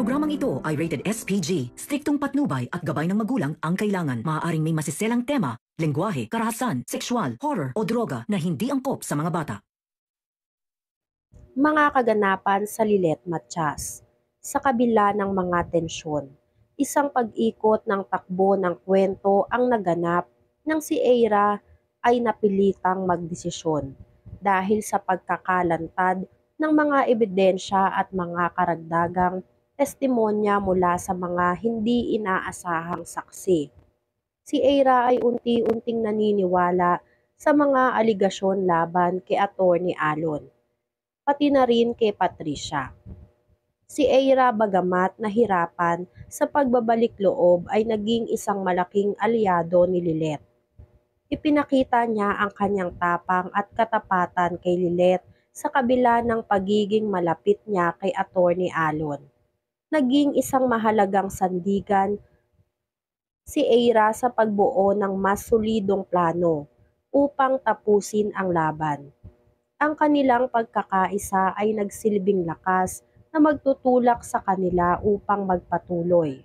Programang ito ay rated SPG. Striktong patnubay at gabay ng magulang ang kailangan. Maaaring may masiselang tema, lengguwahe, karahasan, sexual, horror o droga na hindi angkop sa mga bata. Mga kaganapan sa Lilet Matias. Sa kabila ng mga tensyon, isang pag-ikot ng takbo ng kwento ang naganap nang si Eira ay napilitang magdesisyon dahil sa pagkakalantad ng mga ebidensya at mga karagdagang testimonya mula sa mga hindi inaasahang saksi. Si Eira ay unti-unting naniniwala sa mga aligasyon laban kay Attorney Alon, pati na rin kay Patricia. Si Eira, bagamat nahirapan sa pagbabalik loob, ay naging isang malaking aliado ni Lilet. Ipinakita niya ang kanyang tapang at katapatan kay Lilet sa kabila ng pagiging malapit niya kay Attorney Alon. Naging isang mahalagang sandigan si Eira sa pagbuo ng mas solidong plano upang tapusin ang laban. Ang kanilang pagkakaisa ay nagsilbing lakas na magtutulak sa kanila upang magpatuloy.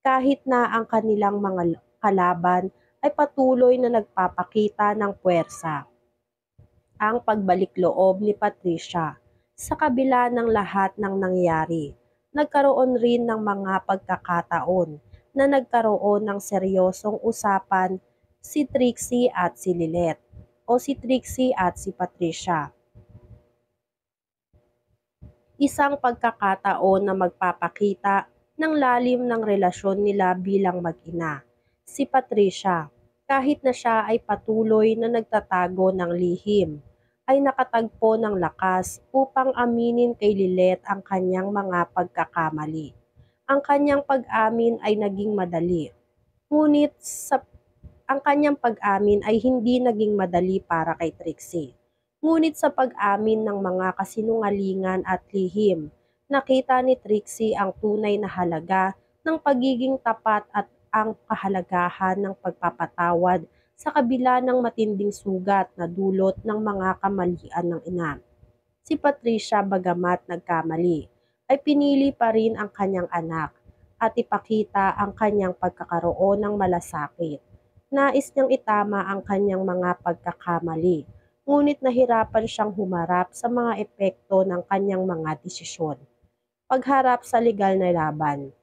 Kahit na ang kanilang mga kalaban ay patuloy na nagpapakita ng puwersa. Ang pagbalik loob ni Patricia, sa kabila ng lahat ng nangyari, nagkaroon rin ng mga pagkakataon na nagkaroon ng seryosong usapan si Trixie at si Lilet o si Trixie at si Patricia. Isang pagkakataon na magpapakita ng lalim ng relasyon nila bilang mag-ina. Si Patricia, kahit na siya ay patuloy na nagtatago ng lihim, ay nakatagpo ng lakas upang aminin kay Lilet ang kanyang mga pagkakamali. Ang kanyang pag-amin ay naging madali. Ngunit ang kanyang pag-amin ay hindi naging madali para kay Trixie. Ngunit sa pag-amin ng mga kasinungalingan at lihim, nakita ni Trixie ang tunay na halaga ng pagiging tapat at ang kahalagahan ng pagpapatawad sa kabila ng matinding sugat na dulot ng mga kamalian ng ina. Si Patricia, bagamat nagkamali, ay pinili pa rin ang kanyang anak at ipakita ang kanyang pagkakaroon ng malasakit. Nais niyang itama ang kanyang mga pagkakamali, ngunit nahirapan siyang humarap sa mga epekto ng kanyang mga desisyon. Pagharap sa legal na laban.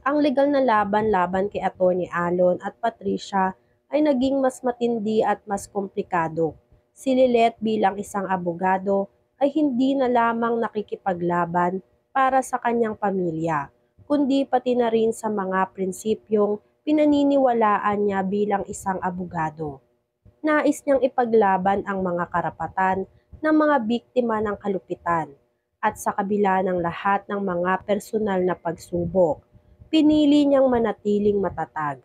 Ang legal na laban kay Attorney Alon at Patricia ay naging mas matindi at mas komplikado. Si Lilet bilang isang abogado ay hindi na lamang nakikipaglaban para sa kanyang pamilya, kundi pati na rin sa mga prinsipyong pinaniniwalaan niya bilang isang abogado. Nais niyang ipaglaban ang mga karapatan ng mga biktima ng kalupitan at sa kabila ng lahat ng mga personal na pagsubok, pinili niyang manatiling matatag.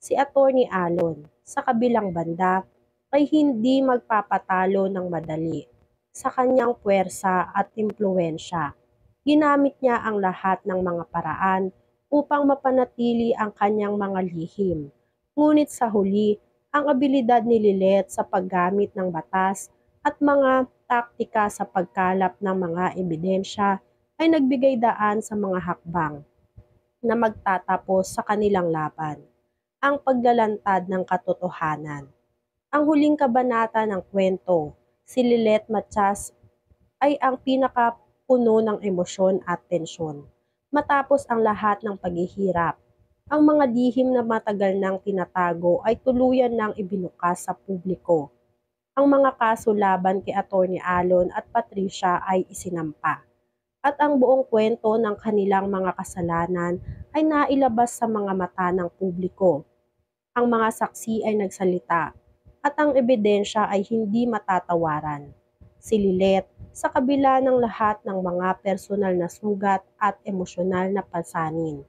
Si Attorney Alon, sa kabilang banda, ay hindi magpapatalo ng madali. Sa kanyang puwersa at impluwensya, ginamit niya ang lahat ng mga paraan upang mapanatili ang kanyang mga lihim. Ngunit sa huli, ang abilidad ni Lilet sa paggamit ng batas at mga taktika sa pagkalap ng mga ebidensya ay nagbigay daan sa mga hakbang na magtatapos sa kanilang laban. Ang paglalantad ng katotohanan. Ang huling kabanata ng kwento, si Lilet Matias, ay ang pinakapuno ng emosyon at tensyon. Matapos ang lahat ng paghihirap, ang mga lihim na matagal nang tinatago ay tuluyan nang ibinukas sa publiko. Ang mga kaso laban kay Attorney Alon at Patricia ay isinampa, at ang buong kwento ng kanilang mga kasalanan ay nailabas sa mga mata ng publiko. Ang mga saksi ay nagsalita, at ang ebidensya ay hindi matatawaran. Si Lilet, sa kabila ng lahat ng mga personal na sugat at emosyonal na pasanin,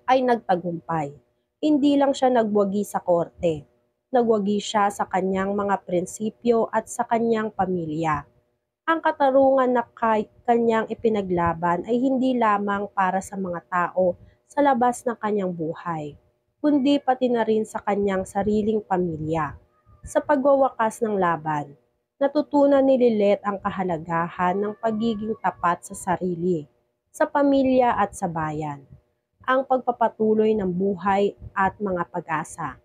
ay nagtagumpay. Hindi lang siya nagwagi sa korte, nagwagi siya sa kanyang mga prinsipyo at sa kanyang pamilya. Ang katarungan na kanyang ipinaglaban ay hindi lamang para sa mga tao sa labas ng kanyang buhay, kundi pati na rin sa kanyang sariling pamilya. Sa pagwawakas ng laban, natutunan ni Lilet ang kahalagahan ng pagiging tapat sa sarili, sa pamilya at sa bayan. Ang pagpapatuloy ng buhay at mga pag-asa.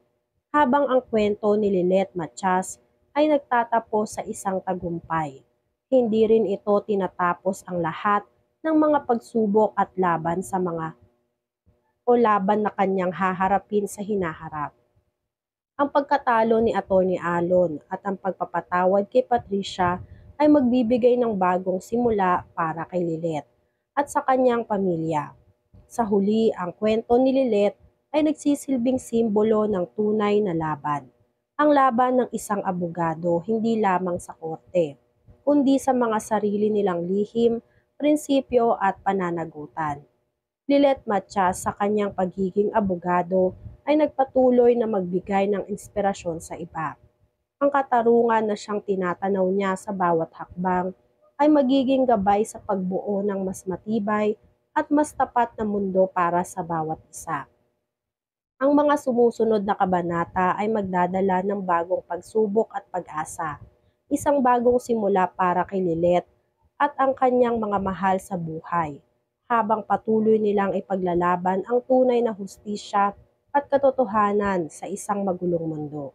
Habang ang kwento ni Lilet Matias ay nagtatapos sa isang tagumpay, hindi rin ito tinatapos ang lahat ng mga pagsubok at laban na kanyang haharapin sa hinaharap. Ang pagkatalo ni Atty. Alon at ang pagpapatawad kay Patricia ay magbibigay ng bagong simula para kay Lilet at sa kanyang pamilya. Sa huli, ang kwento ni Lilet ay nagsisilbing simbolo ng tunay na laban. Ang laban ng isang abogado hindi lamang sa korte, kundi sa mga sarili nilang lihim, prinsipyo at pananagutan. Lilet Matias sa kanyang pagiging abogado ay nagpatuloy na magbigay ng inspirasyon sa iba. Ang katarungan na siyang tinatanaw niya sa bawat hakbang ay magiging gabay sa pagbuo ng mas matibay at mas tapat na mundo para sa bawat isa. Ang mga sumusunod na kabanata ay magdadala ng bagong pagsubok at pag-asa, isang bagong simula para kay Lilet at ang kanyang mga mahal sa buhay, habang patuloy nilang ipaglalaban ang tunay na hustisya at katotohanan sa isang magulong mundo.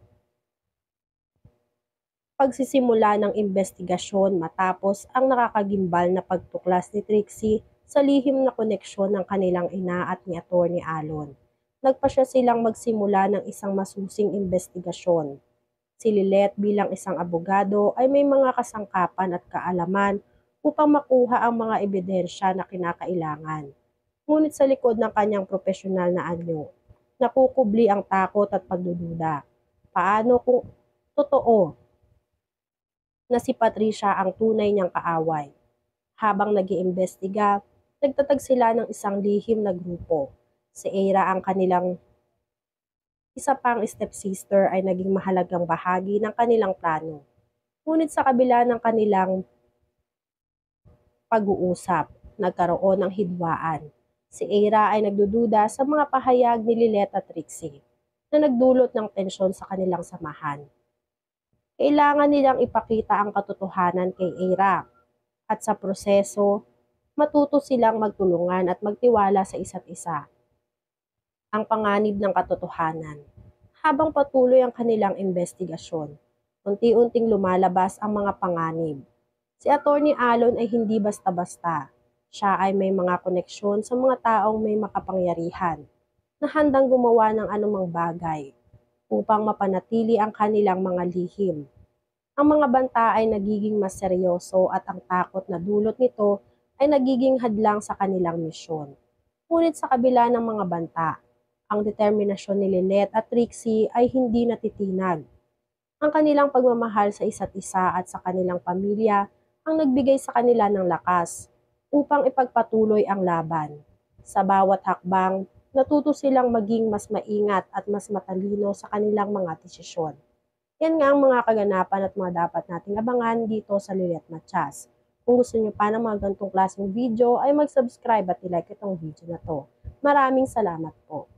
Pagsisimula ng investigasyon matapos ang nakakagimbal na pagtuklas ni Trixie sa lihim na koneksyon ng kanilang ina at ni Atty. Alon. Nagpasya silang magsimula ng isang masusing investigasyon. Si Lilet bilang isang abogado ay may mga kasangkapan at kaalaman upang makuha ang mga ebidensya na kinakailangan. Ngunit sa likod ng kanyang profesional na anyo, nakukubli ang takot at pagdududa. Paano kung totoo na si Patricia ang tunay niyang kaaway? Habang nag-iimbestiga, nagtatag sila ng isang lihim na grupo. Si Eira ang kanilang isa pang stepsister ay naging mahalagang bahagi ng kanilang plano. Ngunit sa kabila ng kanilang pag-uusap, nagkaroon ng hidwaan. Si Eira ay nagdududa sa mga pahayag ni Lilet at Trixie na nagdulot ng tensyon sa kanilang samahan. Kailangan nilang ipakita ang katotohanan kay Eira at sa proseso, matuto silang magtulungan at magtiwala sa isa't isa. Ang panganib ng katotohanan. Habang patuloy ang kanilang investigasyon, unti-unting lumalabas ang mga panganib. Si Atty. Alon ay hindi basta-basta. Siya ay may mga koneksyon sa mga taong may makapangyarihan na handang gumawa ng anumang bagay upang mapanatili ang kanilang mga lihim. Ang mga banta ay nagiging mas seryoso at ang takot na dulot nito ay nagiging hadlang sa kanilang misyon. Ngunit sa kabila ng mga banta, ang determinasyon ni Lilet at Trixie ay hindi natitinag. Ang kanilang pagmamahal sa isa't isa at sa kanilang pamilya ang nagbigay sa kanila ng lakas upang ipagpatuloy ang laban. Sa bawat hakbang, natuto silang maging mas maingat at mas matalino sa kanilang mga desisyon. Yan nga ang mga kaganapan at mga dapat nating abangan dito sa Lilet Matias. Kung gusto niyo pa ng mga ganitong klaseng video ay mag-subscribe at i-like itong video na to. Maraming salamat po.